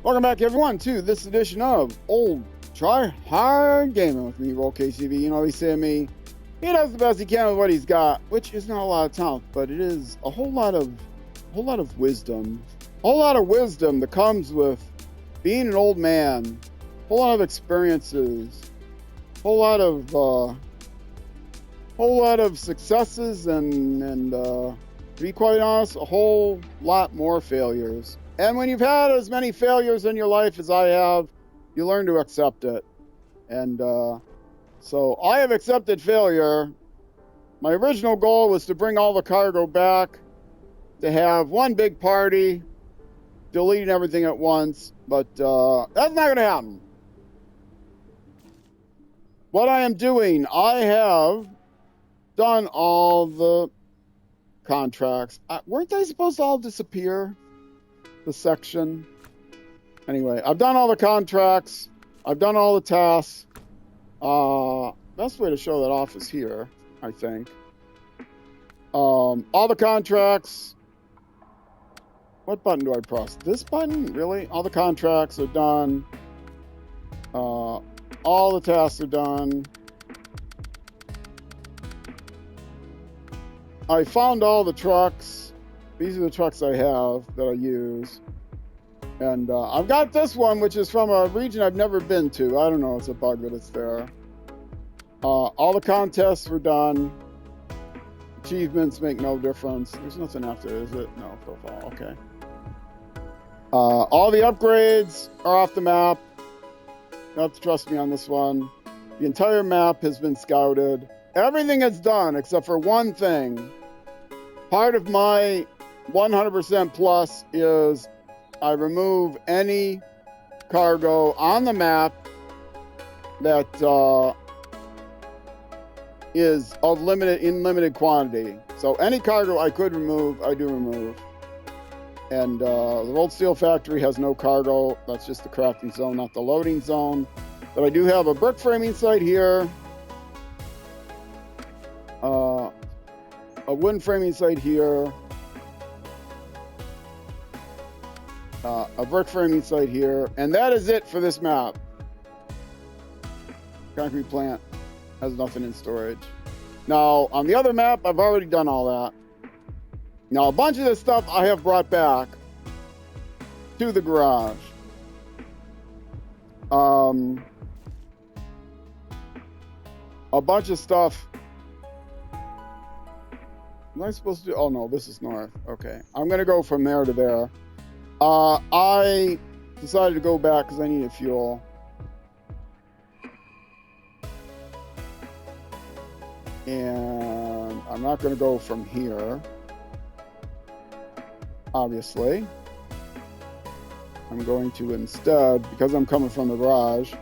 Welcome back, everyone, to this edition of Old Try Hard Gaming with me, Roll KCV. You know, they say to me, he does the best he can with what he's got, which is not a lot of talent, but it is a whole lot of wisdom. A whole lot of wisdom that comes with being an old man. A whole lot of experiences. A whole lot of successes and to be quite honest, a whole lot more failures. And when you've had as many failures in your life as I have, you learn to accept it. And so I have accepted failure. My original goal was to bring all the cargo back, to have one big party, deleting everything at once, but that's not going to happen. What I am doing, I have done all the contracts. Weren't they supposed to all disappear? The section. Anyway, I've done all the contracts. I've done all the tasks. Best way to show that off is here, I think. All the contracts. What button do I press? This button? Really? All the contracts are done. All the tasks are done. I found all the trucks. These are the trucks I have that I use. And I've got this one, which is from a region I've never been to. I don't know. It's a bug that it's there. All the contests were done. Achievements make no difference. There's nothing after, is it? No, profile. Okay. All the upgrades are off the map. You have to trust me on this one. The entire map has been scouted. Everything is done except for one thing. Part of my 100% plus is I remove any cargo on the map that is of limited quantity. So any cargo I could remove, I do remove. And the Rolled Steel Factory has no cargo. That's just the crafting zone, not the loading zone. But I do have a brick framing site here. A wooden framing site here. A brick framing site here. And that is it for this map. Concrete plant has nothing in storage. Now, on the other map, I've already done all that. Now, a bunch of this stuff I have brought back to the garage. A bunch of stuff. Am I supposed to do? Oh, no, this is north. Okay. I'm going to go from there to there. I decided to go back because I needed fuel. And I'm not going to go from here. Obviously. I'm going to instead, because I'm coming from the garage,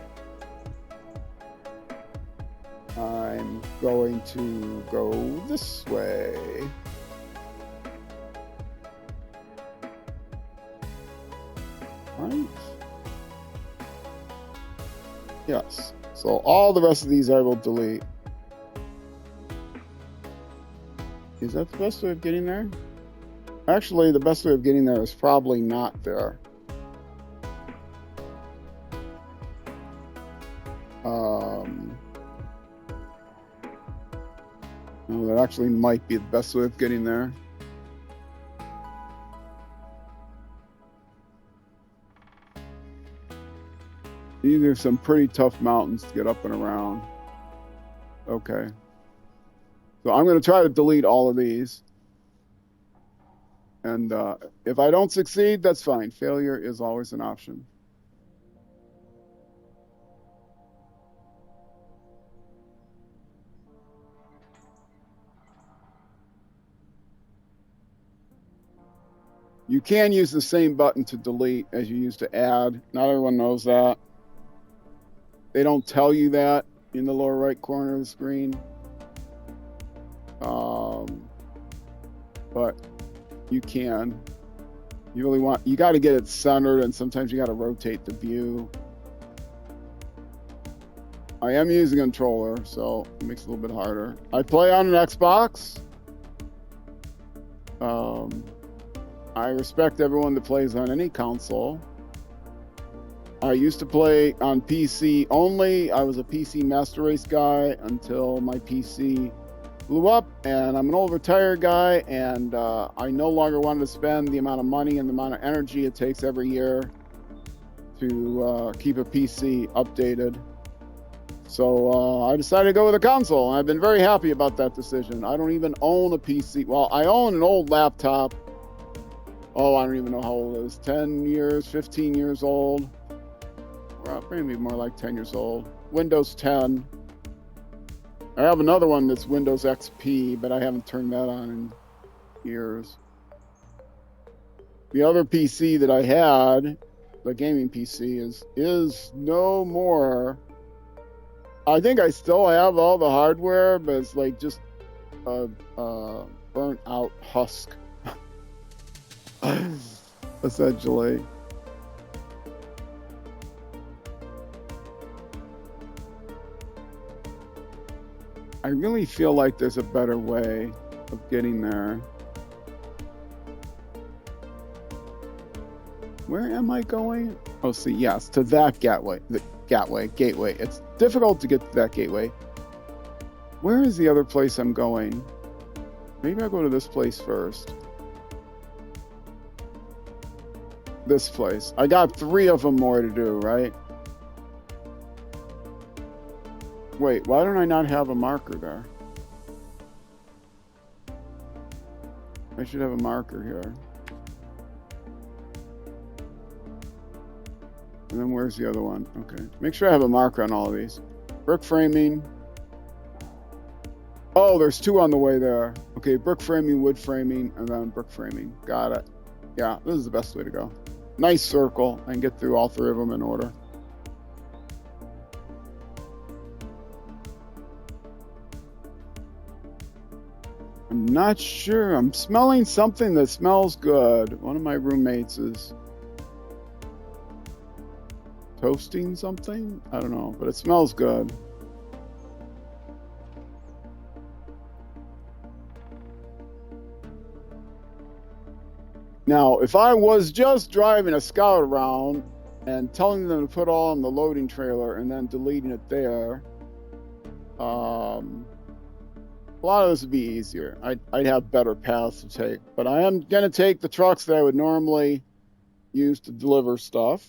I'm going to go this way. Right? Yes. So all the rest of these I will delete. Is that the best way of getting there? Actually, the best way of getting there is probably not there. No, that actually might be the best way of getting there. These are some pretty tough mountains to get up and around. Okay. So I'm going to try to delete all of these. And if I don't succeed, that's fine. Failure is always an option. You can use the same button to delete as you use to add. Not everyone knows that. They don't tell you that in the lower right corner of the screen. But you can. You really want, you got to get it centered, and sometimes you got to rotate the view. I am using a controller, so it makes it a little bit harder. I play on an Xbox. I respect everyone that plays on any console. I used to play on PC only. I was a PC Master Race guy until my PC blew up, and I'm an old retired guy, and I no longer wanted to spend the amount of money and the amount of energy it takes every year to keep a PC updated. So I decided to go with a console, and I've been very happy about that decision. I don't even own a PC. Well, I own an old laptop. Oh, I don't even know how old it is. 10 years, 15 years old. Well, maybe more like 10 years old. Windows 10. I have another one that's Windows XP, but I haven't turned that on in years. The other PC that I had, the gaming PC, is no more. I think I still have all the hardware, but it's like just a burnt out husk, essentially. I really feel like there's a better way of getting there. Where am I going? Oh, see, yes, to that gateway. The gateway. It's difficult to get to that gateway. Where is the other place I'm going? Maybe I'll go to this place first. This place. I got 3 of them more to do, right? Wait, why don't I not have a marker there? I should have a marker here. And then where's the other one? Okay. Make sure I have a marker on all of these. Brick framing. Oh, there's 2 on the way there. Okay, brick framing, wood framing, and then brick framing. Got it. Yeah, this is the best way to go. Nice circle. I can get through all 3 of them in order. I'm not sure. I'm smelling something that smells good. One of my roommates is toasting something? I don't know, but it smells good. Now, if I was just driving a Scout around and telling them to put all in the loading trailer and then deleting it there, a lot of this would be easier. I'd have better paths to take. But I am going to take the trucks that I would normally use to deliver stuff.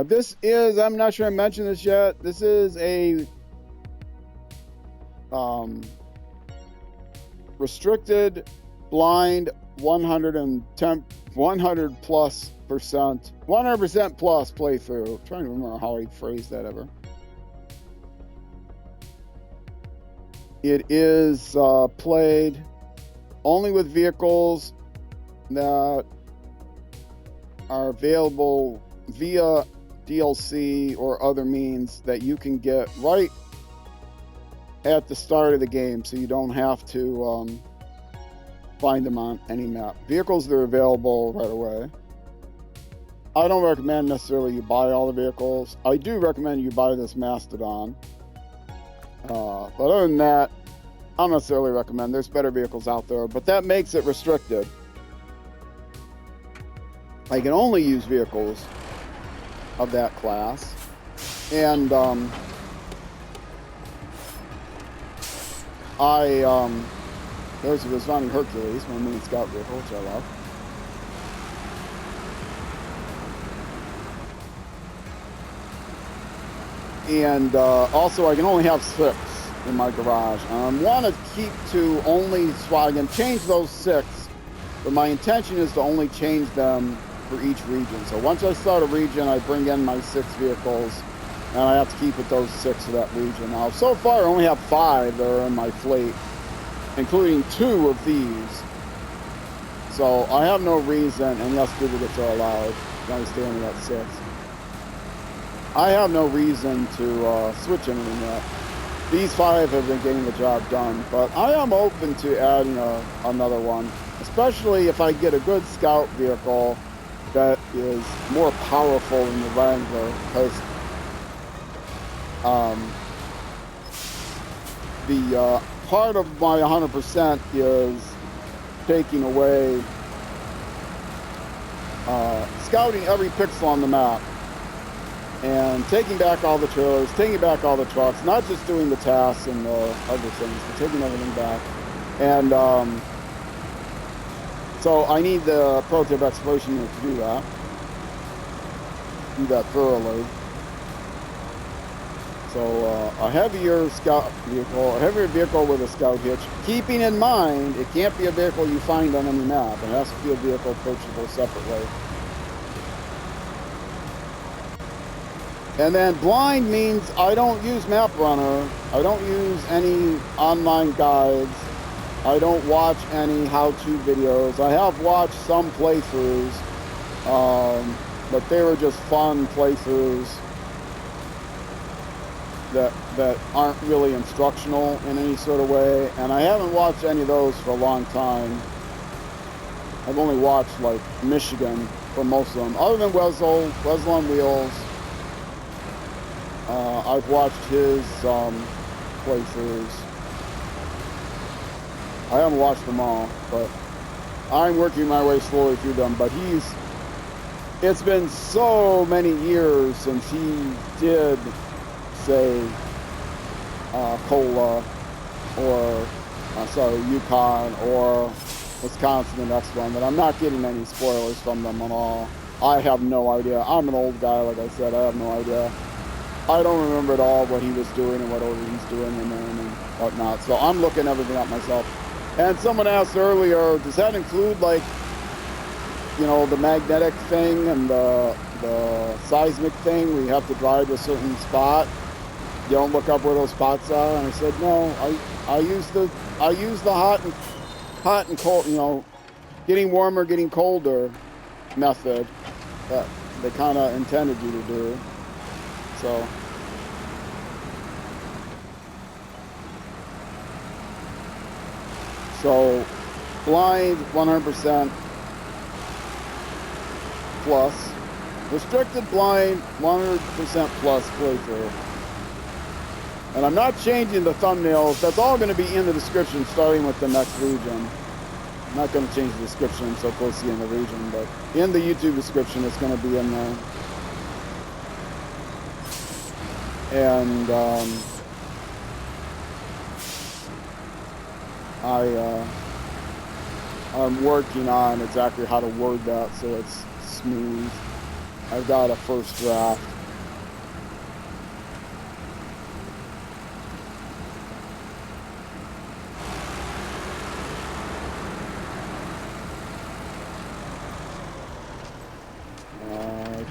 This is, I'm not sure I mentioned this yet, this is a restricted, blind, 100 plus percent, 100% plus playthrough. I'm trying to remember how I phrased that ever. It is played only with vehicles that are available via DLC or other means that you can get right at the start of the game, so you don't have to find them on any map. Vehicles that are available right away. I don't recommend necessarily you buy all the vehicles. I do recommend you buy this Mastodon. But other than that, I don't necessarily recommend. There's better vehicles out there, but that makes it restricted. I can only use vehicles of that class. And there's a Rezvani Hercules, my mini scout vehicle, which I love. And also I can only have 6 in my garage. I want to keep to only, so I can change those 6, but my intention is to only change them for each region. So once I start a region, I bring in my 6 vehicles, and I have to keep with those 6 of that region. Now, so far, I only have 5 that are in my fleet, including 2 of these. So I have no reason, and yes, duplicates are allowed. You understand that 6. I have no reason to switch anything yet. These 5 have been getting the job done, but I am open to adding another one, especially if I get a good scout vehicle that is more powerful than the Wrangler, because the part of my 100% is taking away scouting every pixel on the map and taking back all the trailers, taking back all the trucks, not just doing the tasks and the other things, but taking everything back. And so I need the prototype exploration unit to do that thoroughly. So a heavier scout vehicle, a heavier vehicle with a scout hitch, keeping in mind it can't be a vehicle you find on any map. It has to be a vehicle purchasable separately. And then blind means I don't use MapRunner. I don't use any online guides. I don't watch any how-to videos. I have watched some playthroughs, but they were just fun playthroughs that aren't really instructional in any sort of way. And I haven't watched any of those for a long time. I've only watched like Michigan for most of them. Other than Wesel on Wheels, I've watched his playthroughs. I haven't watched them all, but I'm working my way slowly through them. But it's been so many years since he did, say, Cola, or, Yukon, or Wisconsin, the next one, that I'm not getting any spoilers from them at all. I have no idea. I'm an old guy, like I said. I have no idea. I don't remember at all what he was doing and what order he's doing in there and whatnot. So I'm looking everything up myself. And someone asked earlier, does that include, like, you know, the magnetic thing and the seismic thing where you have to drive to a certain spot? You don't look up where those spots are? And I said, no, I use the hot and cold, you know, getting warmer, getting colder method that they kind of intended you to do. So blind 100% plus, restricted blind 100% plus playthrough. And I'm not changing the thumbnails. That's all going to be in the description, starting with the next region. I'm not going to change the description so close to the end of the region, but in the YouTube description, it's going to be in there. And I'm working on exactly how to word that so it's smooth. I've got a first draft.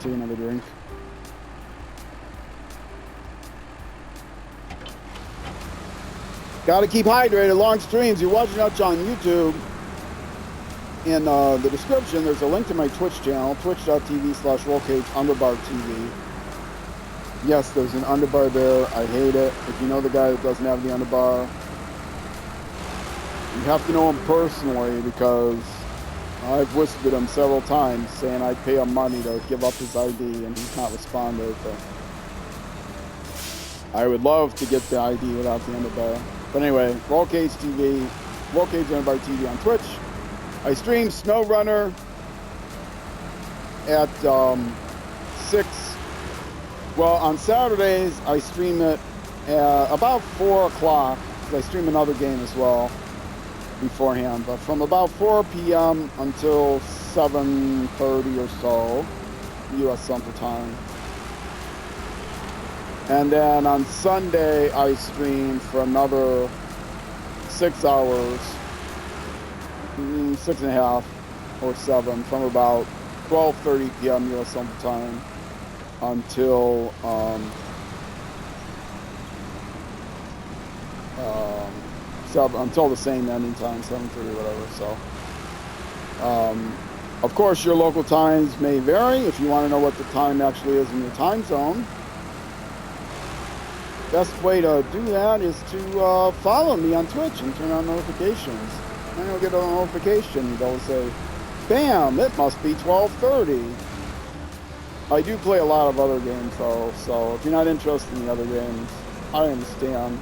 Take another drink. Got to keep hydrated. Long streams. You're watching us on YouTube. In the description, there's a link to my Twitch channel, twitch.tv/rollcage_TV. Yes, there's an underbar there. I hate it. If you know the guy that doesn't have the underbar, you have to know him personally, because I've whispered him several times saying I'd pay him money to give up his ID, and he's not responded. But I would love to get the ID without the underbar. But anyway, Rollcage TV, Rollcage Underbar TV on Twitch. I stream SnowRunner at 6. Well, on Saturdays I stream it at about 4 o'clock. I stream another game as well beforehand, but from about 4 p.m. until 7:30 or so, U.S. Central Time. And then on Sunday, I stream for another 6 hours, 6.5 or 7, from about 12:30 p.m. U.S. Central Time until until the same ending time, 7:30, whatever. So, of course, your local times may vary. If you want to know what the time actually is in your time zone, best way to do that is to follow me on Twitch and turn on notifications. And you'll get a notification that'll say, bam, it must be 12:30. I do play a lot of other games though, so if you're not interested in the other games, I understand.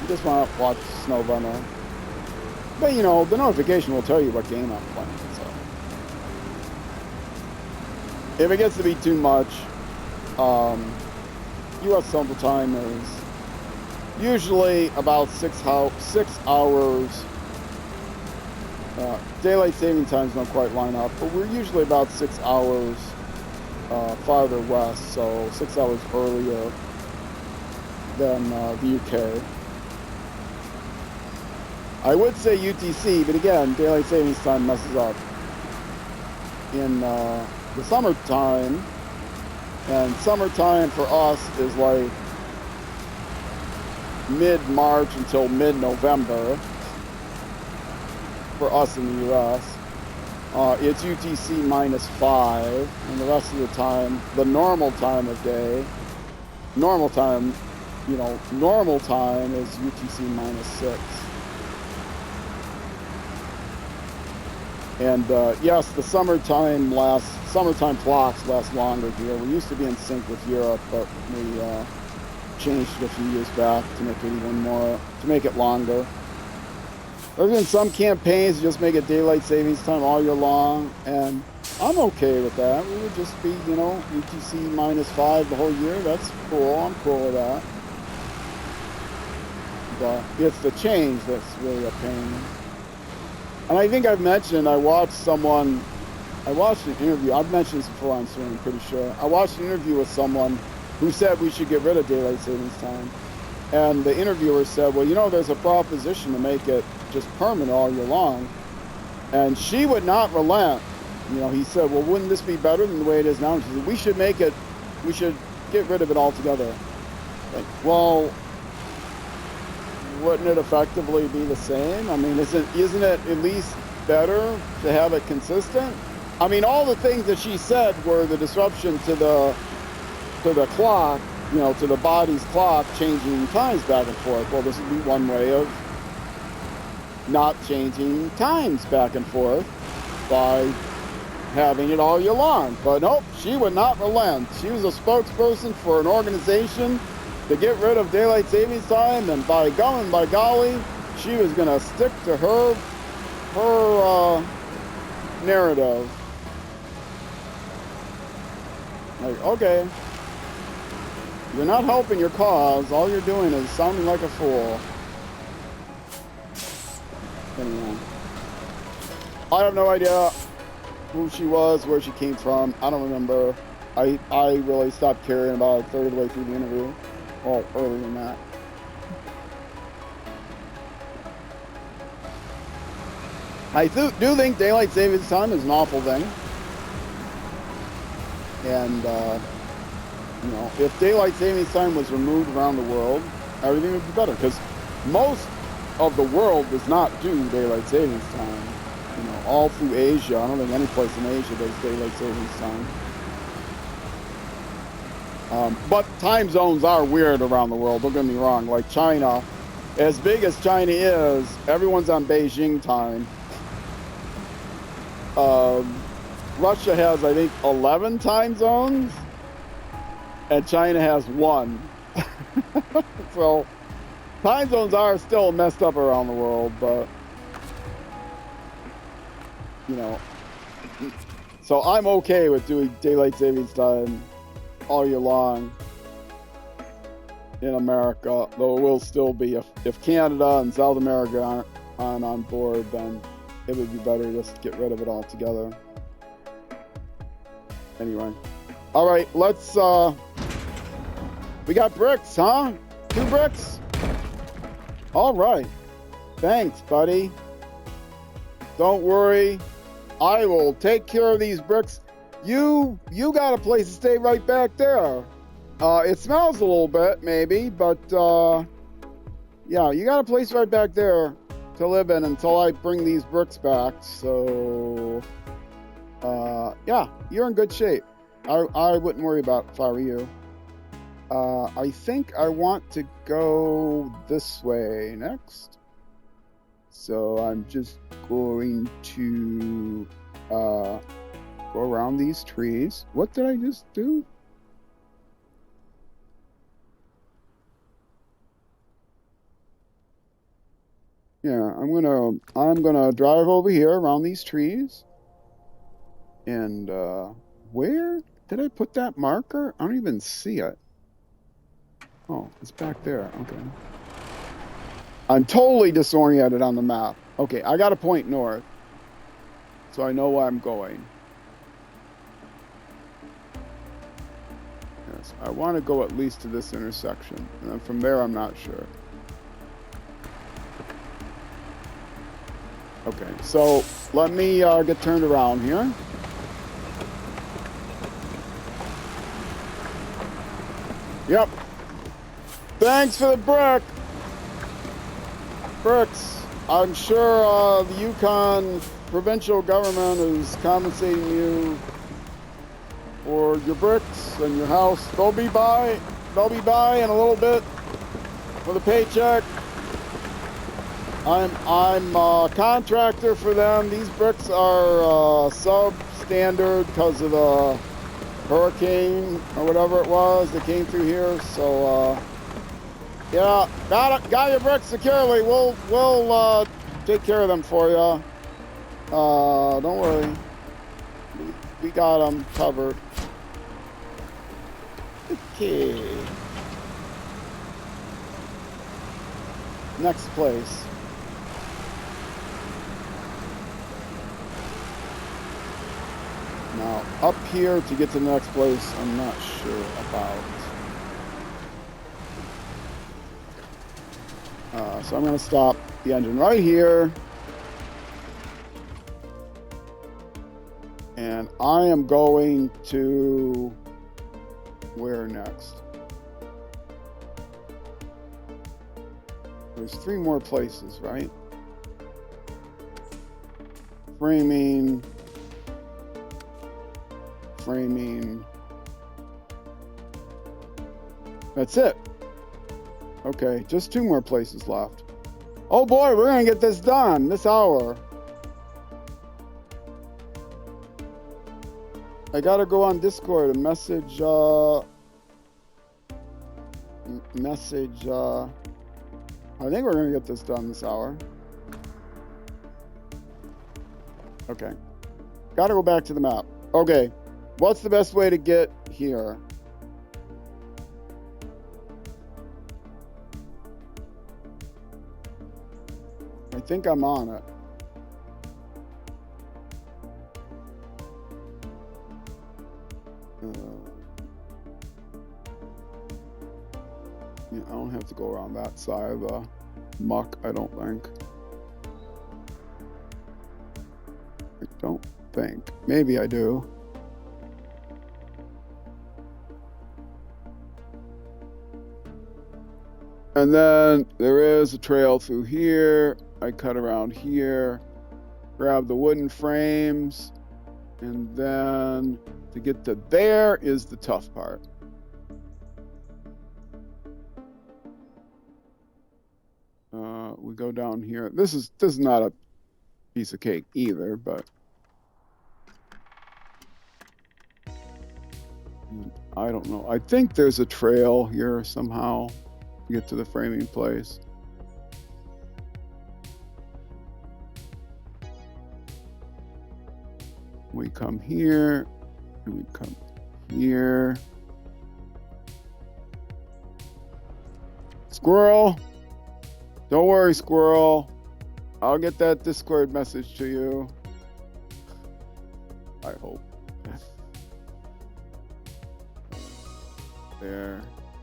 You just want to watch SnowRunner. But you know, the notification will tell you what game I'm playing, so. if it gets to be too much, U.S. Central Time is usually about 6 hours. Daylight saving times don't quite line up, but we're usually about 6 hours farther west, so 6 hours earlier than the UK. I would say UTC, but again, daylight savings time messes up. In the summertime, and summertime for us is like mid-March until mid-November for us in the US. It's UTC -5, and the rest of the time, the normal time of day, normal time, you know, normal time is UTC -6. And yes, the summertime clocks last longer here. We used to be in sync with Europe, but we changed it a few years back to make it even more, to make it longer. There's been some campaigns to just make it daylight savings time all year long, and I'm okay with that. We would just be, you know, UTC -5 the whole year. That's cool. I'm cool with that. But it's the change that's really a pain. And I think I've mentioned, I watched an interview, I've mentioned this before on stream, I'm pretty sure. I watched an interview with someone who said we should get rid of daylight savings time. And the interviewer said, well, you know, there's a proposition to make it just permanent all year long. And she would not relent. You know, he said, well, wouldn't this be better than the way it is now? And she said, we should get rid of it altogether. Like, well, wouldn't it effectively be the same? I mean, isn't it at least better to have it consistent? I mean, all the things that she said were the disruption to the clock, you know, to the body's clock, changing times back and forth. Well, this would be one way of not changing times back and forth by having it all year long. But nope, she would not relent. She was a spokesperson for an organization to get rid of daylight savings time, and by gum and by golly, she was going to stick to her narrative. Like, okay, you're not helping your cause. All you're doing is sounding like a fool. Anyway, I have no idea who she was, where she came from. I don't remember. I really stopped caring about a third of the way through the interview. Well, earlier than that. I do think daylight savings time is an awful thing. And, you know, if daylight savings time was removed around the world, everything would be better. Because most of the world does not do daylight savings time. You know, all through Asia. I don't think any place in Asia does daylight savings time. But time zones are weird around the world, don't get me wrong. Like China, as big as China is, everyone's on Beijing time. Russia has, I think, 11 time zones, and China has 1. So, time zones are still messed up around the world, but, you know. So I'm okay with doing daylight savings time all year long in America, though it will still be, if Canada and South America aren't on board, then it would be better just to get rid of it altogether. Anyway, all right, let's we got bricks, huh? 2 bricks. All right, thanks, buddy. Don't worry, I will take care of these bricks. You got a place to stay right back there. It smells a little bit, maybe, but yeah, you got a place right back there to live in until I bring these bricks back. So, yeah, you're in good shape. I wouldn't worry about if I were you. I think I want to go this way next. So I'm just going to go around these trees. What did I just do? Yeah, I'm gonna drive over here around these trees, and Where did I put that marker? I don't even see it. Oh, it's back there. Okay. I'm totally disoriented on the map. Okay, I got to point north, so I know where I'm going. Yes, I want to go at least to this intersection, and then from there I'm not sure. Okay, so let me get turned around here. Yep. Thanks for the brick. Bricks. I'm sure the Yukon provincial government is compensating you for your bricks and your house. They'll be by in a little bit with a paycheck. I'm a contractor for them. These bricks are substandard because of the hurricane or whatever it was that came through here. So yeah, got your bricks securely. We'll take care of them for you. Don't worry, we got them covered. Okay. Next place. Now, up here to get to the next place, I'm not sure about. So I'm going to stop the engine right here. And I am going to... where next? There's 3 more places, right? Framing. That's it. Okay, just 2 more places left. Oh boy, we're gonna get this done this hour. I gotta go on Discord and message I think we're gonna get this done this hour. Okay. Gotta go back to the map. Okay. What's the best way to get here? I think I'm on it. Yeah, I don't have to go around that side of the muck, I don't think. I don't think. Maybe I do. And then there is a trail through here. I cut around here, grab the wooden frames, and then to get to there is the tough part. We go down here. This is not a piece of cake either, but I don't know. I think there's a trail here somehow to get to the framing place. We come here, and we come here. Squirrel! Don't worry, Squirrel. I'll get that Discord message to you. I hope. There.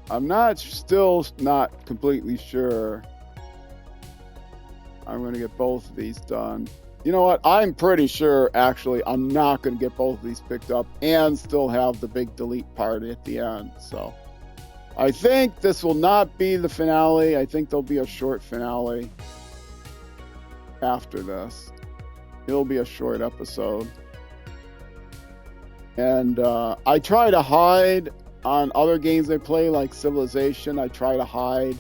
I'm still not completely sure. I'm going to get both of these done. You know what? I'm pretty sure, actually, I'm not going to get both of these picked up and still have the big delete part at the end. So I think this will not be the finale. I think there'll be a short finale after this. It'll be a short episode. And I try to hide on other games I play, like Civilization. I try to hide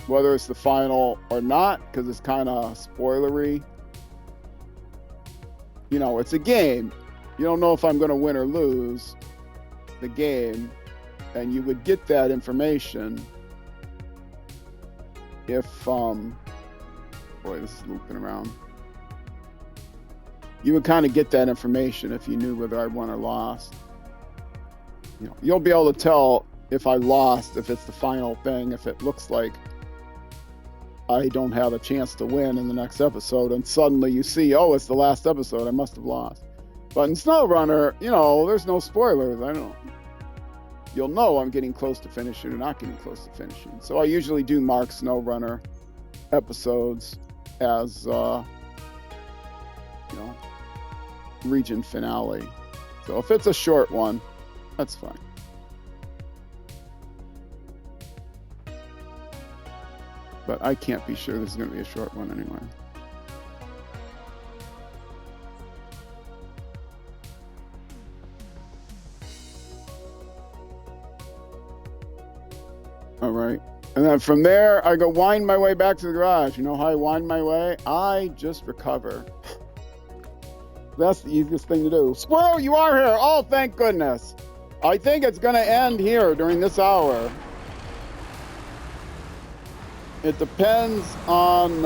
whether it's the final or not, because it's kind of spoilery. You know, it's a game. You don't know if I'm going to win or lose the game, and you would get that information if boy, this is looping around. you would kind of get that information if you knew whether I won or lost. You know, you'll be able to tell if I lost, if it's the final thing, if it looks like I don't have a chance to win in the next episode, and suddenly you see, oh, it's the last episode, I must have lost. But in SnowRunner, you know, there's no spoilers. You'll know I'm getting close to finishing or not getting close to finishing. So I usually do mark SnowRunner episodes as, you know, region finale. So if it's a short one, that's fine. But I can't be sure this is going to be a short one anyway. All right. And then from there, I go wind my way back to the garage. You know how I wind my way? I just recover. That's the easiest thing to do. Squirrel, you are here. Oh, thank goodness. I think it's going to end here during this hour. It depends on,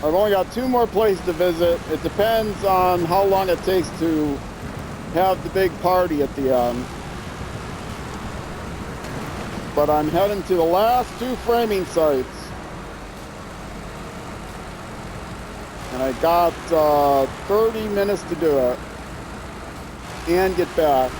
I've only got 2 more places to visit. It depends on how long it takes to have the big party at the end. But I'm heading to the last 2 framing sites. And I got 30 minutes to do it and get back.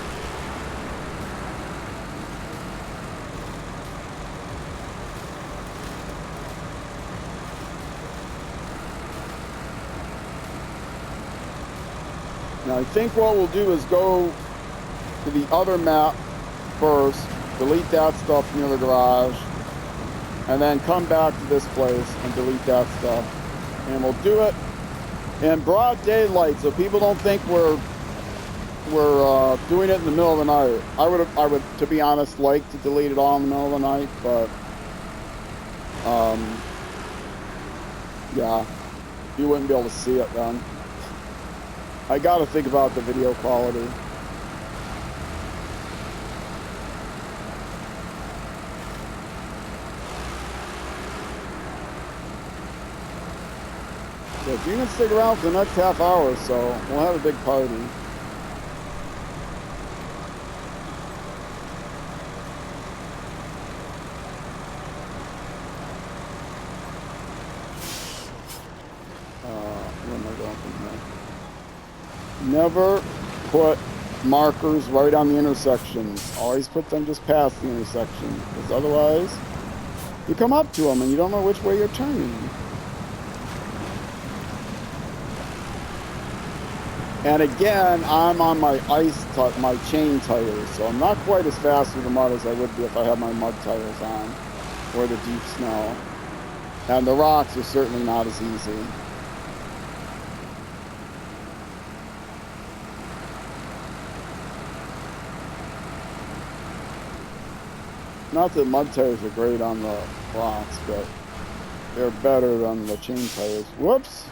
Now I think what we'll do is go to the other map first, delete that stuff near the garage, and then come back to this place and delete that stuff. And we'll do it in broad daylight so people don't think we're doing it in the middle of the night. I would, to be honest, like to delete it all in the middle of the night, but yeah, you wouldn't be able to see it then. I gotta think about the video quality. Yeah, if you can stick around for the next half hour or so, we'll have a big party. Where am I going from here? Never put markers right on the intersections. Always put them just past the intersection, because otherwise you come up to them and you don't know which way you're turning. And again, I'm on my my chain tires, so I'm not quite as fast through the mud as I would be if I had my mud tires on, or the deep snow. And the rocks are certainly not as easy. Not that mud tires are great on the rocks, but they're better than the chain tires. Whoops.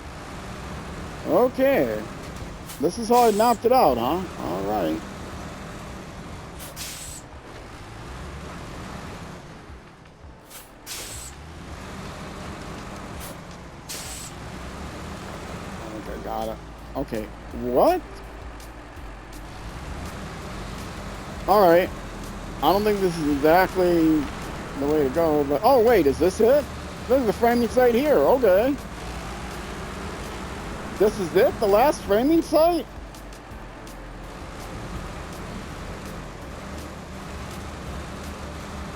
Okay. This is how I knocked it out, huh? All right. I think I got it. Okay. What? All right. I don't think this is exactly the way to go, but... Oh, wait, is this it? This is the framing site here. Okay. This is it? The last framing site?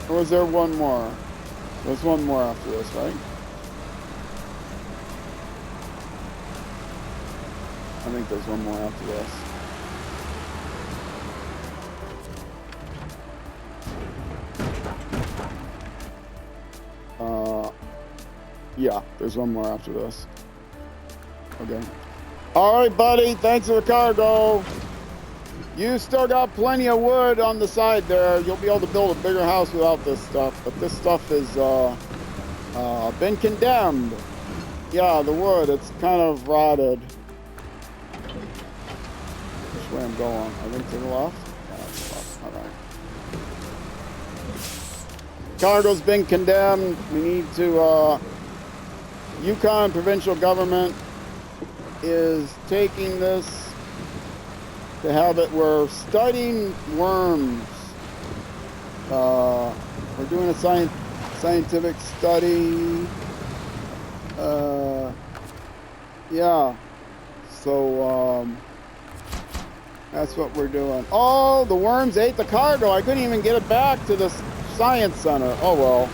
Or is there one more? There's one more after this, right? I think there's one more after this. Yeah, there's one more after this. Okay. All right, buddy. Thanks for the cargo. You still got plenty of wood on the side there. You'll be able to build a bigger house without this stuff. But this stuff is been condemned. Yeah, the wood. It's kind of rotted. Which way I'm going? I think to the left. Yeah, to the left. All right. Cargo's been condemned. We need to Yukon provincial government. is taking this to have it. We're studying worms. We're doing a scientific study. Yeah. So, that's what we're doing. Oh, the worms ate the cargo. I couldn't even get it back to the science center. Oh well.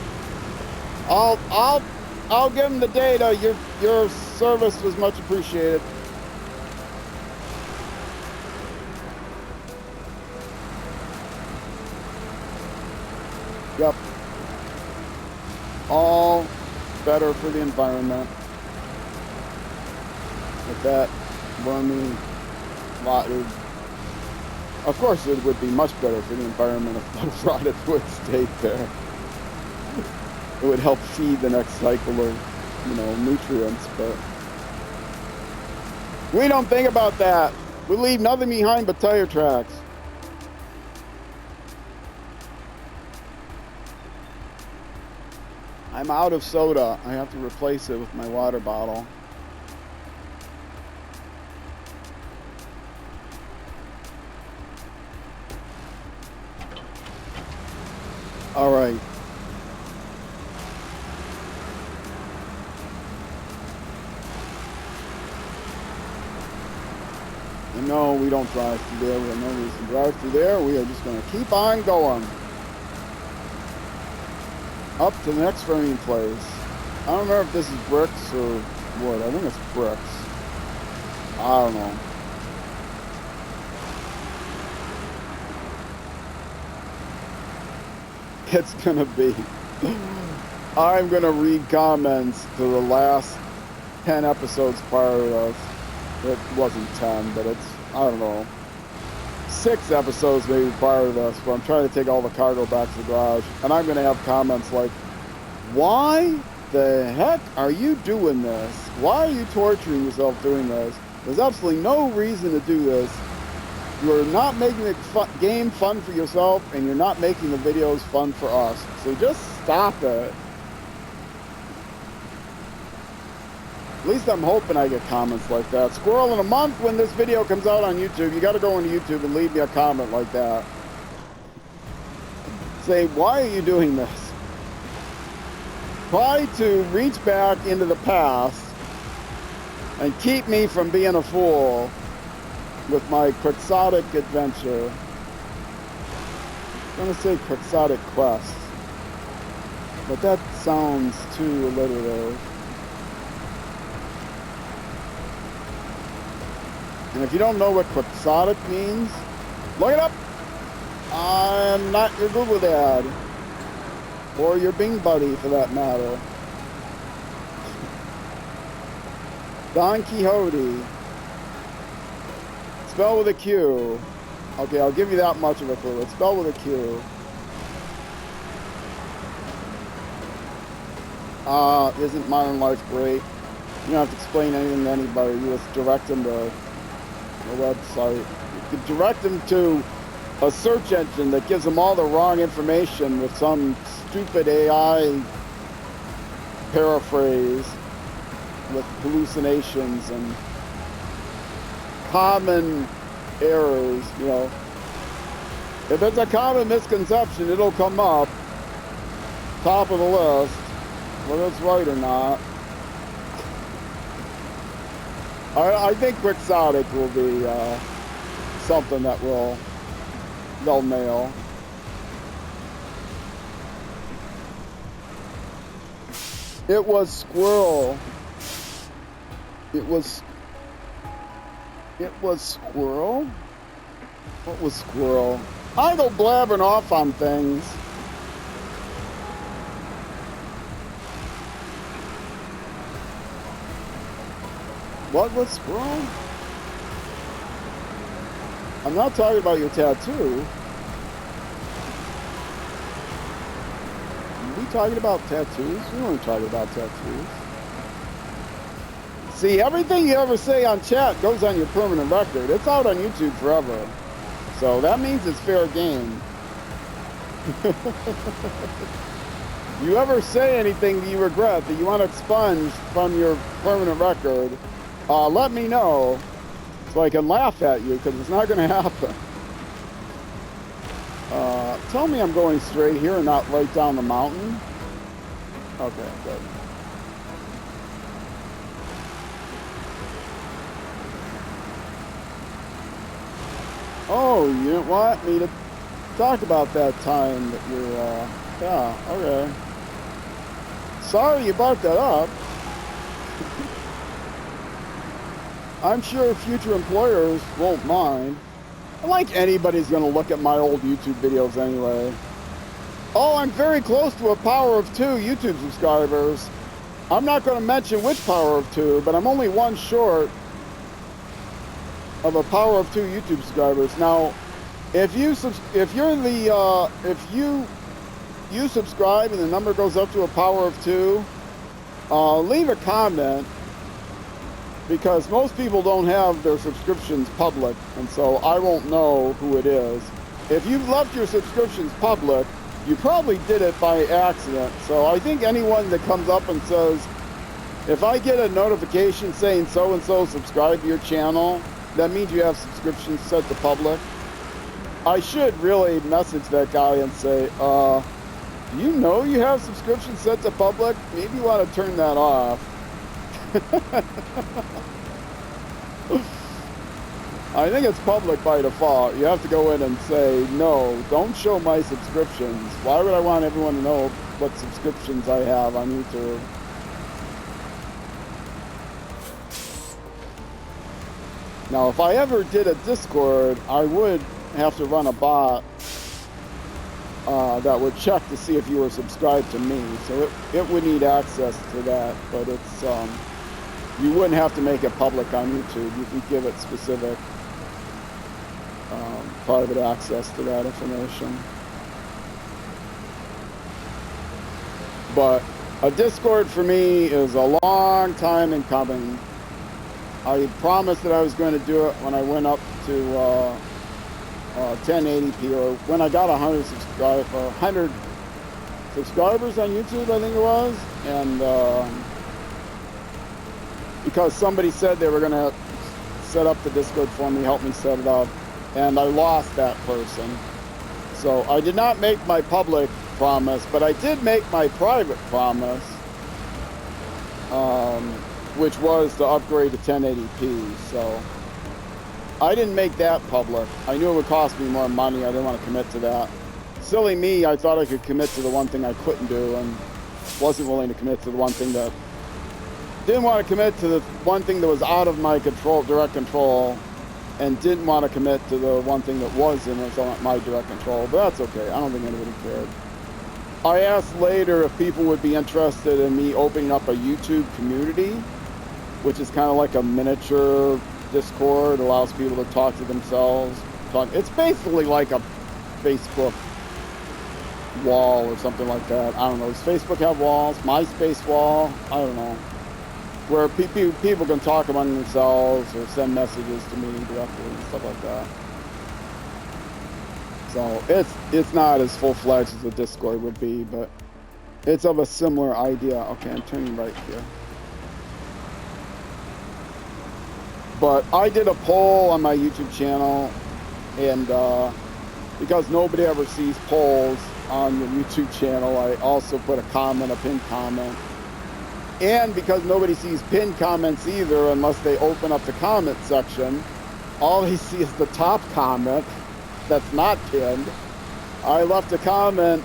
I'll give them the data. Your service was much appreciated. Yep. All better for the environment. With that wormy lot. Of course, it would be much better for the environment if the rotted wood stayed there. It would help feed the next cycle of, nutrients, but we don't think about that. We leave nothing behind but tire tracks. I'm out of soda. I have to replace it with my water bottle. All right. And no, we don't drive through there. We have no reason to drive through there. We are just going to keep on going. Up to the next framing place. I don't remember if this is bricks or wood. I think it's bricks. I don't know. It's gonna be. I'm gonna read comments to the last 10 episodes prior to this. It wasn't 10, but it's, I don't know, 6 episodes maybe prior to this, where I'm trying to take all the cargo back to the garage. And I'm gonna have comments like, why the heck are you doing this? Why are you torturing yourself doing this? There's absolutely no reason to do this. You're not making the game fun for yourself, and you're not making the videos fun for us. So just stop it. At least I'm hoping I get comments like that. Squirrel, in a month when this video comes out on YouTube, you got to go into YouTube and leave me a comment like that. Say, why are you doing this? Try to reach back into the past and keep me from being a fool with my quixotic adventure. I'm gonna say quixotic quest, but that sounds too alliterative. And if you don't know what quixotic means, look it up. I'm not your Google dad, or your Bing buddy for that matter. Don Quixote. Spell with a Q. Okay, I'll give you that much of a clue. It's spelled with a Q. Isn't modern life great? You don't have to explain anything to anybody. You just direct them to a website. You could direct them to a search engine that gives them all the wrong information with some stupid AI paraphrase with hallucinations and common errors, If it's a common misconception, it'll come up top of the list, whether it's right or not. I think quixotic will be something that they'll nail. It was squirrel. It was squirrel? What was squirrel? I go blabbering off on things. What was squirrel? I'm not talking about your tattoo. Are we talking about tattoos? We weren't talking about tattoos. See, everything you ever say on chat goes on your permanent record. It's out on YouTube forever. So that means it's fair game. You ever say anything that you regret, that you want to expunge from your permanent record, let me know so I can laugh at you, because it's not going to happen. Tell me I'm going straight here and not right down the mountain. Okay, good. Oh, you didn't want me to talk about that time that you're, yeah, okay. Sorry you brought that up. I'm sure future employers won't mind. I like anybody's going to look at my old YouTube videos anyway. Oh, I'm very close to a power of 2 YouTube subscribers. I'm not going to mention which power of 2, but I'm only one short of a power of 2 YouTube subscribers. Now, if you subscribe and the number goes up to a power of 2, leave a comment, because most people don't have their subscriptions public, and so I won't know who it is. If you've left your subscriptions public, you probably did it by accident. So I think anyone that comes up and says, if I get a notification saying so-and-so subscribe to your channel, that means you have subscriptions set to public. I should really message that guy and say, you know you have subscriptions set to public? Maybe you want to turn that off. I think it's public by default. You have to go in and say, no, don't show my subscriptions. Why would I want everyone to know what subscriptions I have on YouTube? Now, if I ever did a Discord, I would have to run a bot that would check to see if you were subscribed to me. So it would need access to that, but it's you wouldn't have to make it public on YouTube. You can give it specific private access to that information. But a Discord for me is a long time in coming. I promised that I was going to do it when I went up to 1080p, or when I got 100 subscribers on YouTube, I think it was, and because somebody said they were going to set up the Discord for me, help me set it up, and I lost that person. So I did not make my public promise, but I did make my private promise, which was to upgrade to 1080p. So I didn't make that public. I knew it would cost me more money. I didn't want to commit to that. Silly me, I thought I could commit to the one thing I couldn't do, and wasn't willing to commit to the one thing that... Didn't want to commit to the one thing that was out of my control, direct control, and didn't want to commit to the one thing that was in my direct control. But that's okay. I don't think anybody cared. I asked later if people would be interested in me opening up a YouTube community, which is kind of like a miniature Discord. It allows people to talk to themselves. It's basically like a Facebook wall or something like that. I don't know. Does Facebook have walls? MySpace wall? I don't know. Where people can talk among themselves or send messages to me directly and stuff like that. So it's not as full-fledged as a Discord would be, but it's of a similar idea. Okay, I'm turning right here. But I did a poll on my YouTube channel, and because nobody ever sees polls on the YouTube channel, I also put a pinned comment. And because nobody sees pinned comments either unless they open up the comment section, all they see is the top comment that's not pinned. I left a comment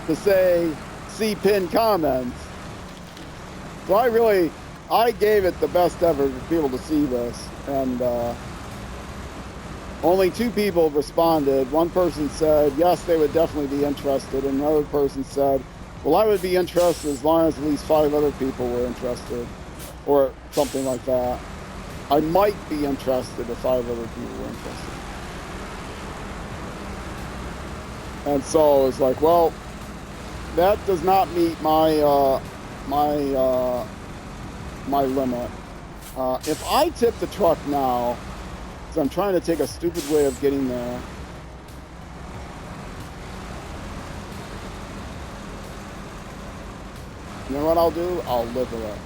to say, see pinned comments. So I gave it the best ever for people to see this. And only 2 people responded. One person said, yes, they would definitely be interested. And another person said, well, I would be interested as long as at least 5 other people were interested, or something like that. I might be interested if 5 other people were interested. And so it's like, well, that does not meet my my limit. If I tip the truck now, because I'm trying to take a stupid way of getting there. You know what I'll do? I'll live with it.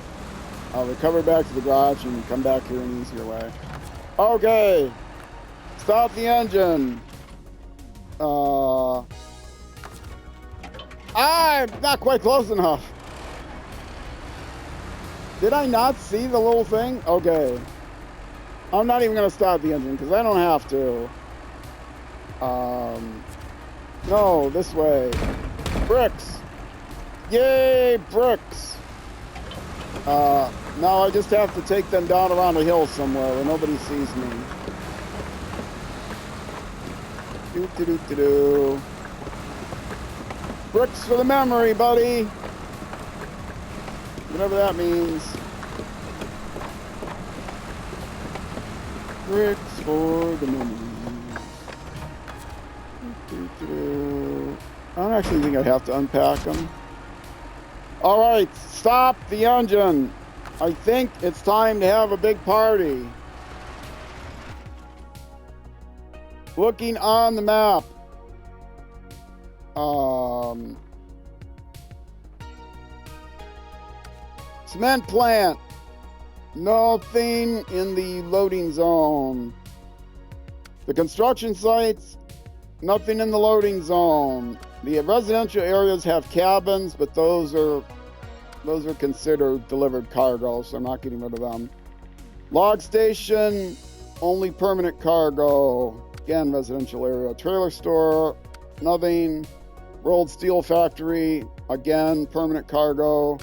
I'll recover back to the garage and come back here an easier way. Okay. Stop the engine. I'm not quite close enough. Did I not see the little thing? Okay. I'm not even going to stop the engine because I don't have to. No, this way. Bricks. Yay, bricks. Now I just have to take them down around a hill somewhere where nobody sees me. Do. Bricks for the memory, buddy. Whatever that means. Bricks for the memories. I don't actually think I have to unpack them. All right, stop the engine. I think it's time to have a big party. Looking on the map. Cement plant. Nothing in the loading zone. The construction sites. Nothing in the loading zone. The residential areas have cabins, but those are considered delivered cargo, so I'm not getting rid of them. Log station, only permanent cargo. Again, residential area. Trailer store, nothing. Rolled steel factory, again, permanent cargo.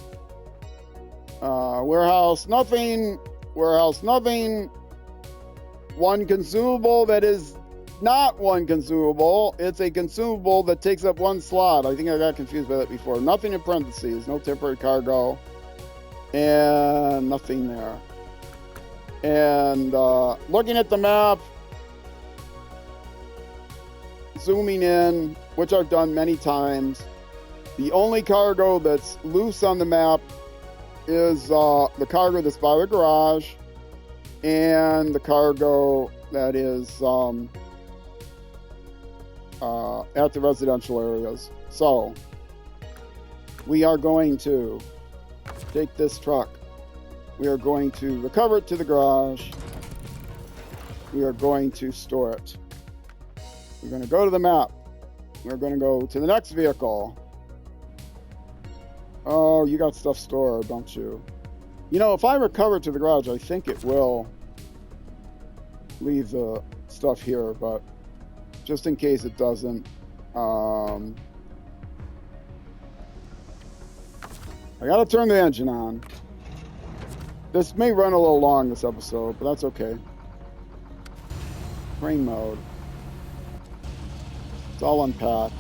Warehouse, nothing. Warehouse, nothing. One consumable that is not one consumable. It's a consumable that takes up one slot. I think I got confused by that before. Nothing in parentheses. No temporary cargo. And nothing there. And looking at the map, zooming in, which I've done many times, the only cargo that's loose on the map is the cargo that's by the garage and the cargo that is at the residential areas. So we are going to take this truck. We are going to recover it to the garage. We are going to store it. We're going to go to the map. We're going to go to the next vehicle. Oh, you got stuff stored, don't you? You know, if I recover it to the garage, I think it will leave the stuff here, but just in case it doesn't, I gotta turn the engine on. This may run a little long, this episode, but that's okay. Rain mode. It's all unpacked.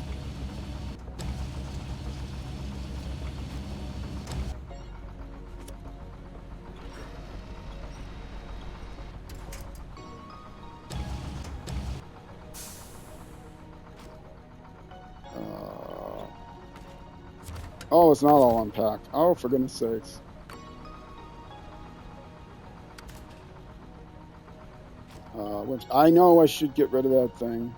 Oh, it's not all unpacked. Oh, for goodness sakes. Which I know I should get rid of that thing.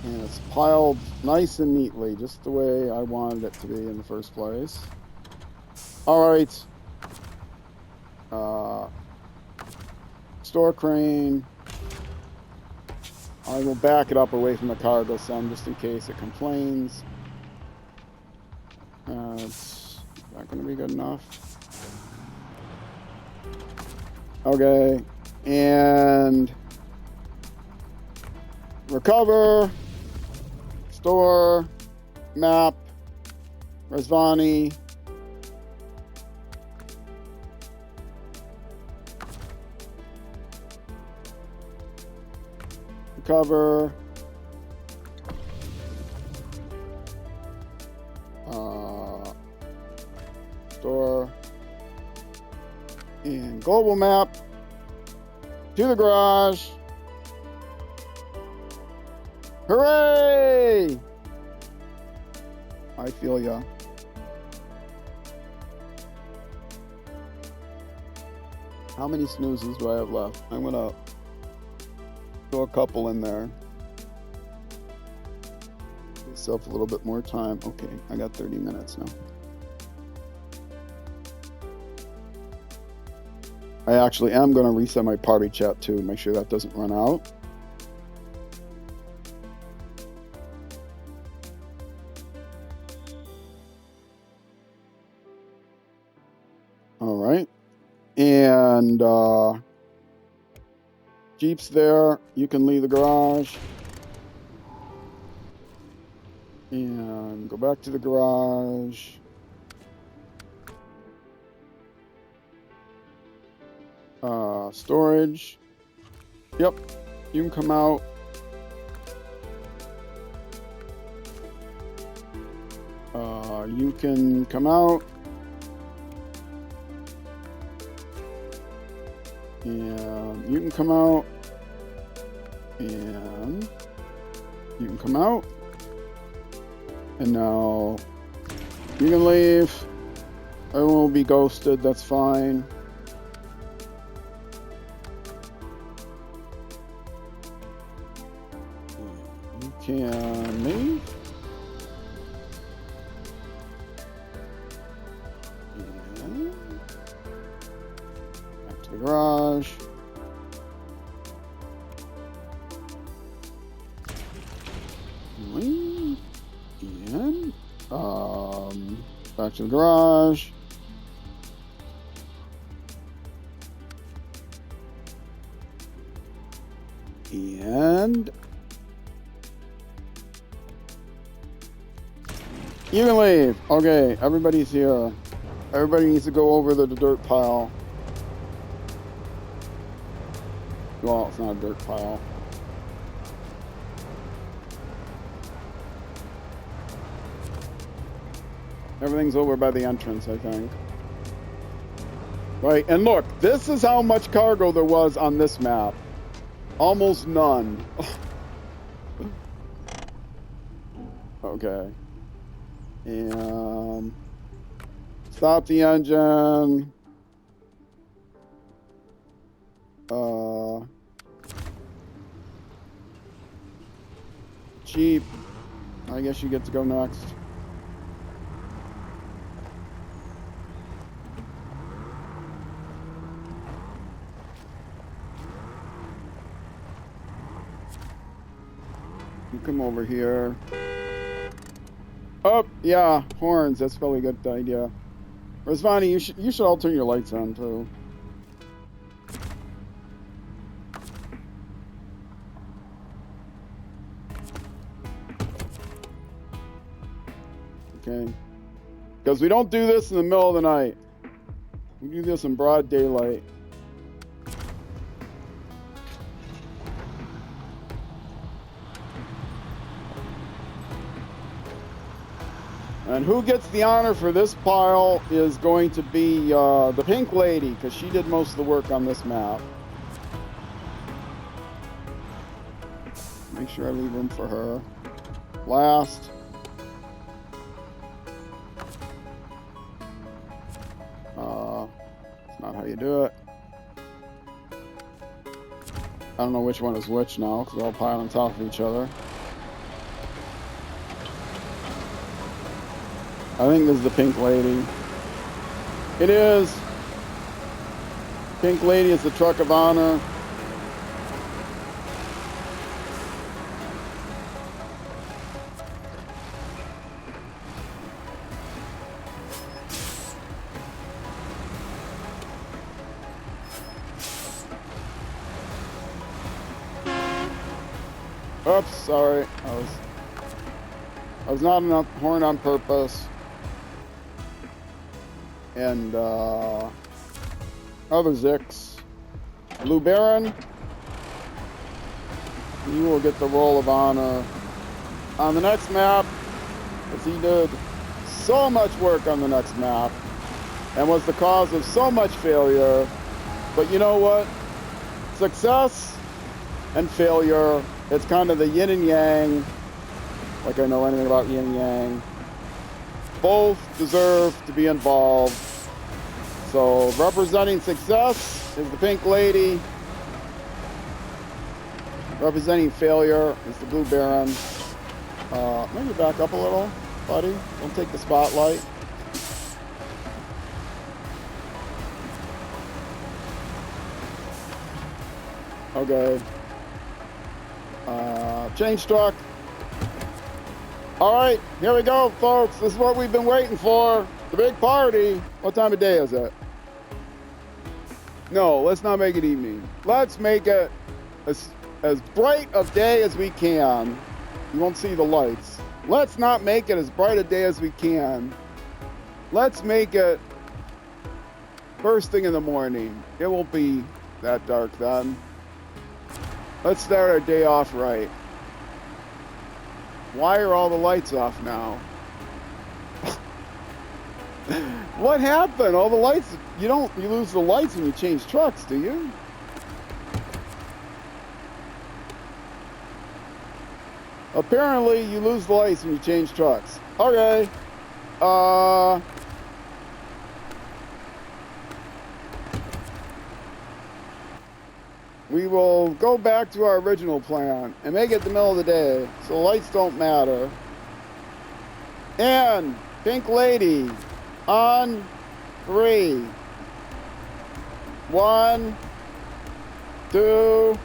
And it's piled nice and neatly, just the way I wanted it to be in the first place. All right. Store crane. I will back it up away from the cargo some just in case it complains. It's not going to be good enough. Okay. And recover. Store, map, Rezvani, recover, store, and global map, To the garage. Hooray! I feel ya. How many snoozes do I have left? I'm gonna throw a couple in there. Give myself a little bit more time. Okay, I got 30 minutes now. I actually am gonna reset my party chat too, make sure that doesn't run out. All right. And Jeep's there. You can leave the garage. And go back to the garage. Storage. Yep. You can come out. You can come out. And you can come out, and you can come out, and now you can leave. Everyone will be ghosted, that's fine. You can leave. And back to the garage. And back to the garage. And you can leave. Okay, everybody's here. Everybody needs to go over the dirt pile. Well, it's not a dirt pile. Everything's over by the entrance, I think. Right, and look, this is how much cargo there was on this map. Almost none. Okay. And stop the engine. Jeep. I guess you get to go next. You come over here. Oh, yeah, horns. That's probably a good idea. Rezvani, you should all turn your lights on too. Okay. Because we don't do this in the middle of the night. We do this in broad daylight. And who gets the honor for this pile is going to be the pink lady, because she did most of the work on this map. Make sure I leave room for her. Last. That's not how you do it. I don't know which one is which now, because they're all piled on top of each other. I think this is the pink lady. It is. Pink lady is the truck of honor. Oops, sorry. I was not on a horn on purpose. And other ZiKZ. Blue Baron, you will get the roll of honor on the next map, as he did so much work on the next map and was the cause of so much failure. But you know what? success and failure. It's kind of the yin and yang, like I know anything about yin and yang. Both deserve to be involved. So representing success is the pink lady. Representing failure is the blue baron. Maybe back up a little, buddy. Don't take the spotlight. Okay. Change truck. All right, here we go, folks. This is what we've been waiting for. The big party. What time of day is it? No, let's not make it evening. Let's make it as bright of day as we can. You won't see the lights. Let's not make it as bright a day as we can. Let's make it first thing in the morning. It won't be that dark then. Let's start our day off right. Why are all the lights off now? What happened? All the lights, you lose the lights when you change trucks, do you? Apparently, you lose the lights when you change trucks. Okay. We will go back to our original plan and make it the middle of the day so the lights don't matter. And pink lady on 3. 1, 2,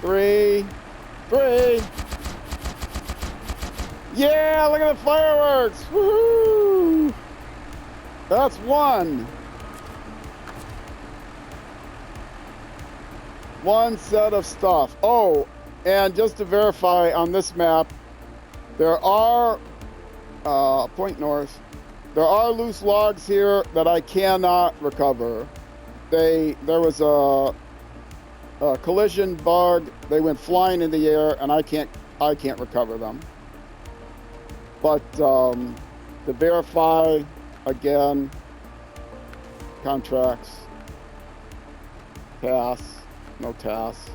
3. 3. Yeah, look at the fireworks. Woohoo! That's 1. One set of stuff. Oh, and just to verify on this map, there are, point north, there are loose logs here that I cannot recover. There was a collision bug. They went flying in the air, and I can't recover them. But to verify again, contracts, pass. No tasks.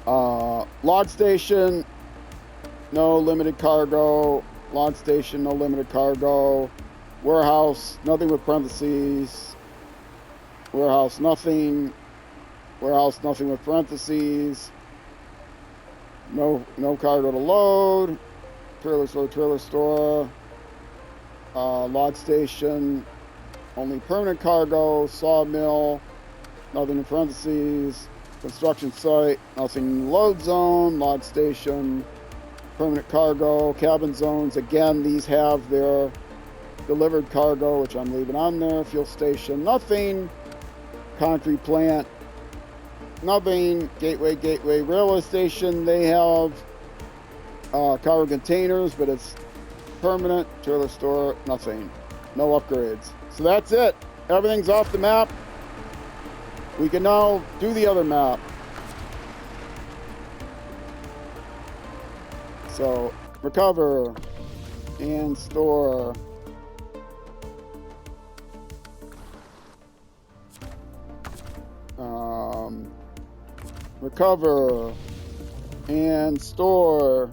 Log station, no limited cargo. Log station, no limited cargo. Warehouse, nothing with parentheses. Warehouse, nothing. Warehouse, nothing with parentheses. No cargo to load. Trailer store. Log station, only permanent cargo. Sawmill. Nothing in parentheses. Construction site, nothing. Load zone, log station, permanent cargo, cabin zones. Again, these have their delivered cargo, which I'm leaving on there. Fuel station, nothing. Concrete plant, nothing. Gateway. Railway station, they have cargo containers, but it's permanent. Trailer store, nothing. No upgrades. So that's it. Everything's off the map. We can now do the other map. So, recover and store. Recover and store.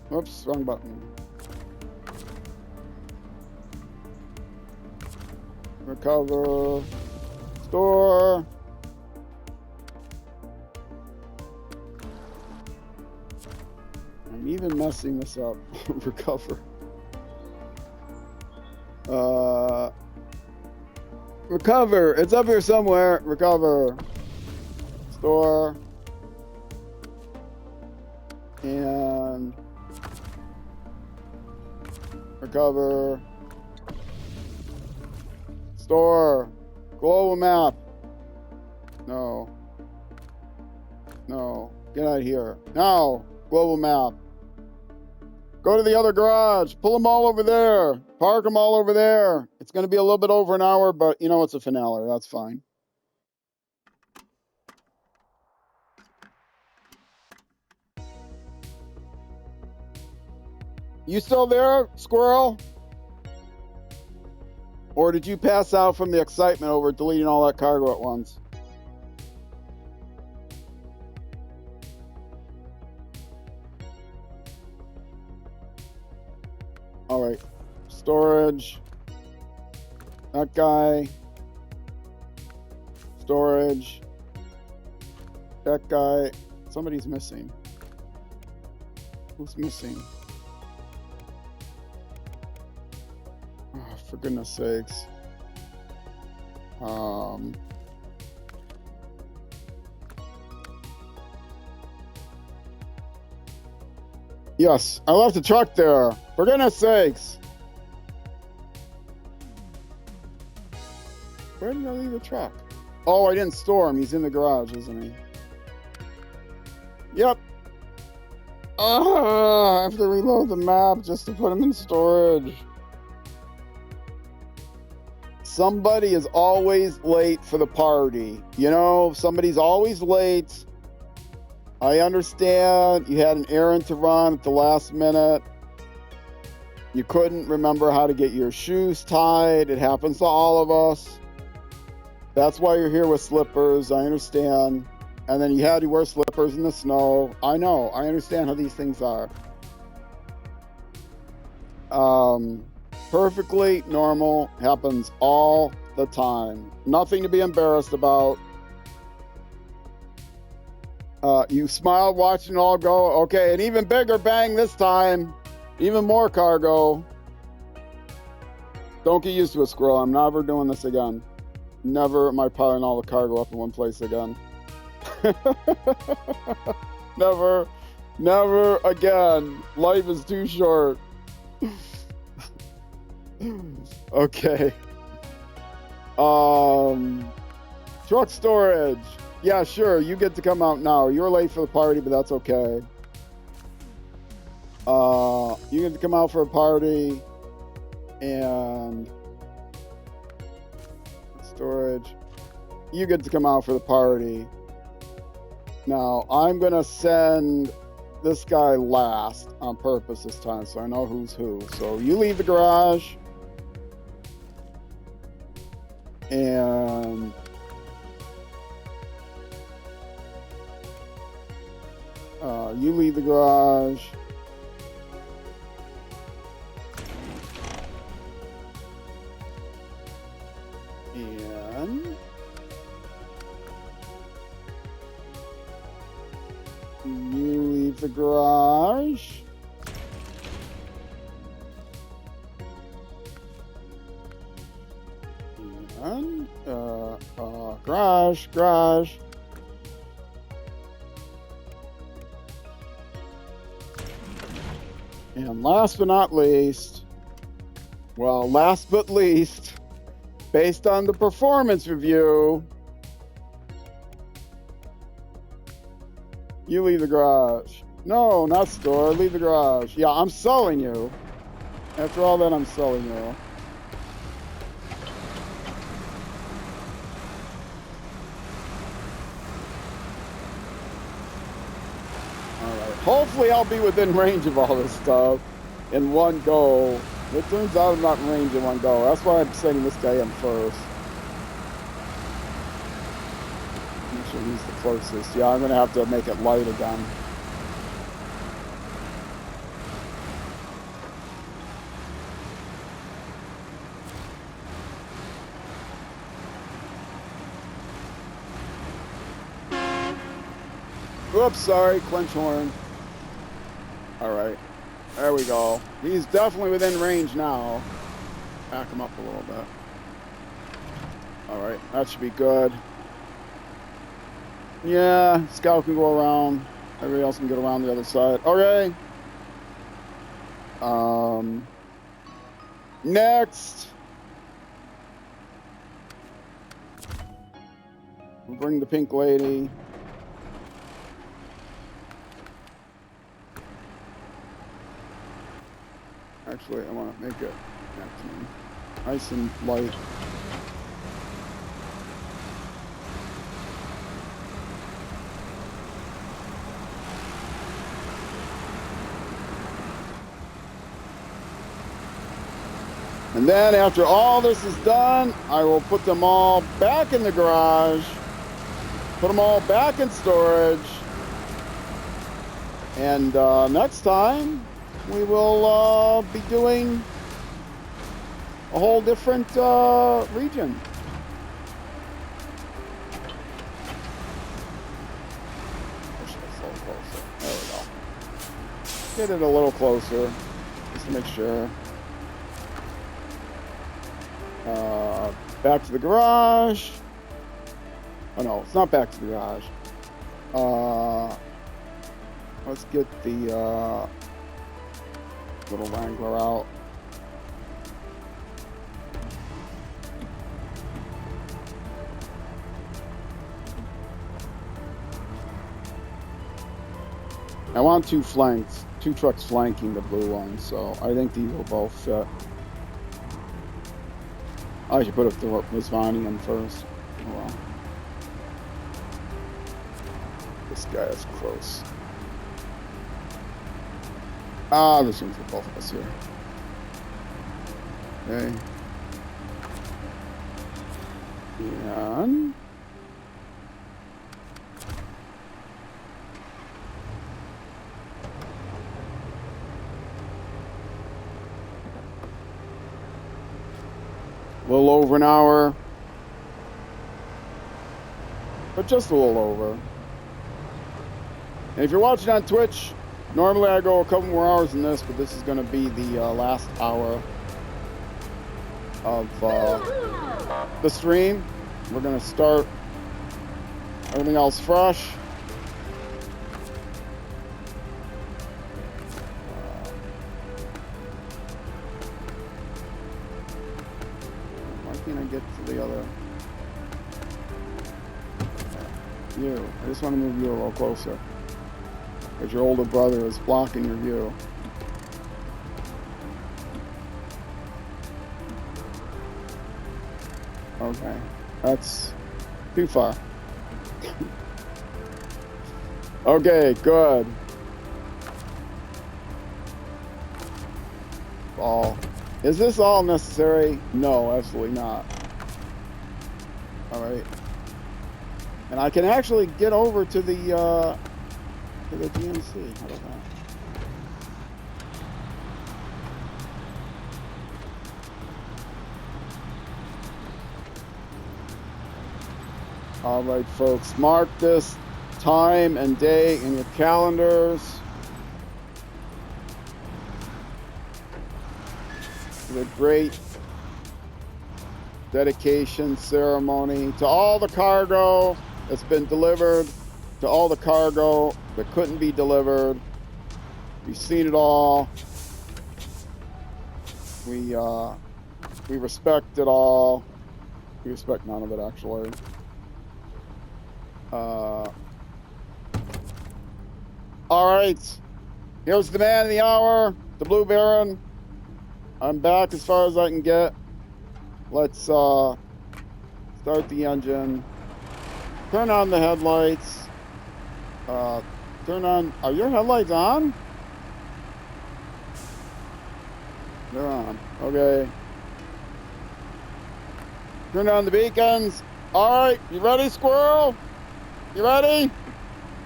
Whoops, wrong button. Recover, store. I'm even messing this up. Recover. Recover. It's up here somewhere. Recover. Store. And recover. Store. Global map. No. Get out of here. Now. Global map. Go to the other garage. Pull them all over there. Park them all over there. It's going to be a little bit over an hour, but you know it's a finale. That's fine. You still there, Squirrel? Or did you pass out from the excitement over deleting all that cargo at once? All right. Storage. That guy. Storage. That guy. Somebody's missing. Who's missing? Oh, for goodness sakes. Yes, I left the truck there. For goodness sakes. Where did I leave the truck? Oh, I didn't store him. He's in the garage, isn't he? Yep. I have to reload the map just to put him in storage. Somebody is always late for the party. You know, somebody's always late. I understand you had an errand to run at the last minute. You couldn't remember how to get your shoes tied. It happens to all of us. That's why you're here with slippers. I understand. And then you had to wear slippers in the snow. I know. I understand how these things are. Perfectly normal. Happens all the time. Nothing to be embarrassed about. You smiled watching it all go. Okay, an even bigger bang this time. Even more cargo. Don't get used to it, Squirrel. I'm never doing this again. Never am I piling all the cargo up in one place again. Never again. Life is too short. Okay. Truck storage. Yeah, sure. You get to come out now. You're late for the party, but that's okay. You get to come out for a party and storage. You get to come out for the party. Now, I'm going to send this guy last on purpose this time so I know who's who. So you leave the garage. And you leave the garage. And you leave the garage. And garage. And last but not least, based on the performance review, you leave the garage. No, not store, leave the garage. Yeah, I'm selling you. After all that, I'm selling you. Hopefully I'll be within range of all this stuff in one go. It turns out I'm not in range in one go. That's why I'm sending this guy in first. Make sure he's the closest. Yeah, I'm going to have to make it light again. Oops, sorry, clench horn. Alright, there we go. He's definitely within range now. Back him up a little bit. Alright, that should be good. Yeah, Scout can go around. Everybody else can get around the other side. Okay. Next. We'll bring the pink lady. Actually, I want to make it nice and light. And then after all this is done, I will put them all back in the garage, put them all back in storage, and next time we will be doing a whole different region. Push this a little closer. There we go. Get it a little closer, just to make sure. Back to the garage. Oh no, it's not back to the garage. Let's get the little Wrangler out. I want two trucks flanking the blue one, so I think these will both fit. I should put up the Rezvani in first. Oh well. This guy is close. This one's for both of us here. Okay. And a little over an hour, but just a little over. And if you're watching on Twitch, normally I go a couple more hours than this, but this is going to be the last hour of the stream. We're going to start everything else fresh. I get to the other view. I just want to move you a little closer because your older brother is blocking your view. Okay, that's too far. Okay, good. All. Is this all necessary? No, absolutely not. All right. And I can actually get over to the GMC. How about that? All right, folks. Mark this time and day in your calendars. The great dedication ceremony to all the cargo that's been delivered, to all the cargo that couldn't be delivered. We've seen it all. We respect it all. We respect none of it, actually. All right. Here's the man of the hour, the Blue Baron. I'm back as far as I can get. Let's start the engine. Turn on the headlights. Turn on. Are your headlights on? They're on. Okay. Turn on the beacons. All right. You ready, squirrel? You ready?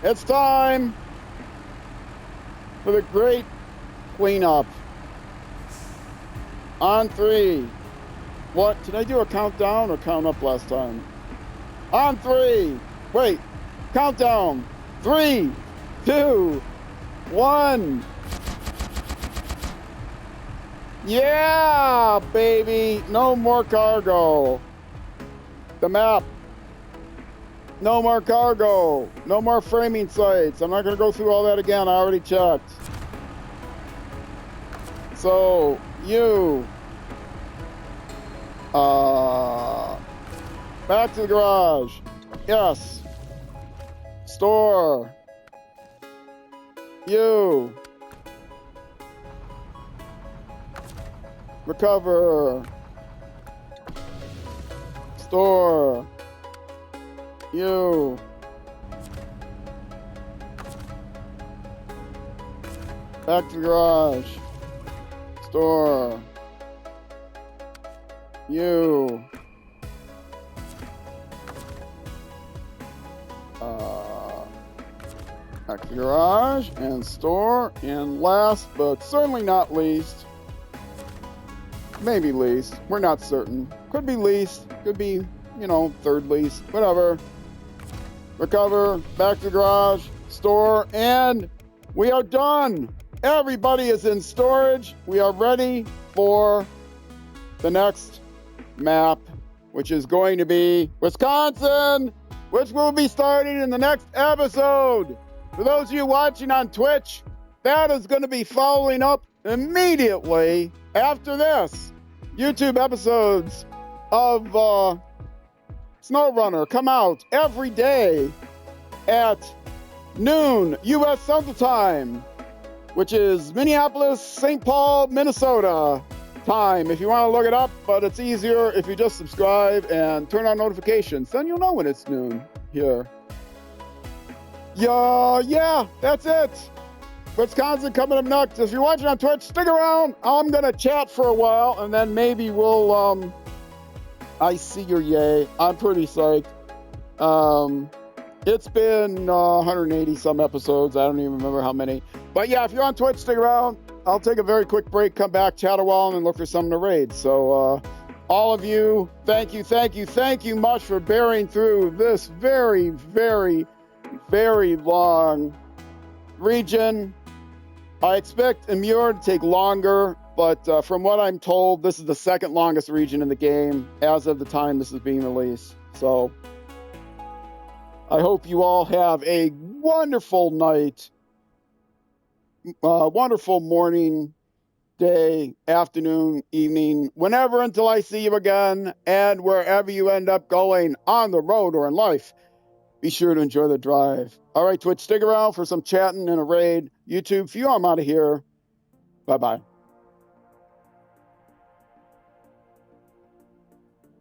It's time for the great cleanup. On 3. What? Did I do a countdown or count up last time? On 3. Wait. Countdown. 3, 2, 1. Yeah, baby. No more cargo. The map. No more cargo. No more framing sites. I'm not going to go through all that again. I already checked. So, you. Back to the garage. Yes. Store. You. Recover. Store. You. Back to the garage. Store. you. Back to the garage and store. And last, but certainly not least, maybe least, we're not certain. Could be least, could be, you know, third least, whatever. Recover, back to the garage, store, and we are done. Everybody is in storage. We are ready for the next map, which is going to be Wisconsin, which will be starting in the next episode. For those of you watching on Twitch, that is going to be following up immediately after this. YouTube episodes of SnowRunner come out every day at noon U.S. Central Time, which is Minneapolis, St. Paul, Minnesota time, if you want to look it up, but it's easier if you just subscribe and turn on notifications. Then you'll know when it's noon here. Yeah, that's it. Wisconsin coming up next. If you're watching on Twitch, stick around. I'm going to chat for a while, and then maybe we'll, I see your yay. I'm pretty psyched. It's been 180 some episodes. I don't even remember how many. But yeah, if you're on Twitch, stick around. I'll take a very quick break, come back, chat a while, and look for something to raid. So all of you, thank you much for bearing through this very, very, very long region. I expect Imure to take longer, but from what I'm told, this is the second longest region in the game as of the time this is being released. So I hope you all have a wonderful night, wonderful morning, day, afternoon, evening, whenever until I see you again, and wherever you end up going on the road or in life, be sure to enjoy the drive. All right, Twitch, stick around for some chatting and a raid. YouTube, for you, I'm out of here. Bye-bye.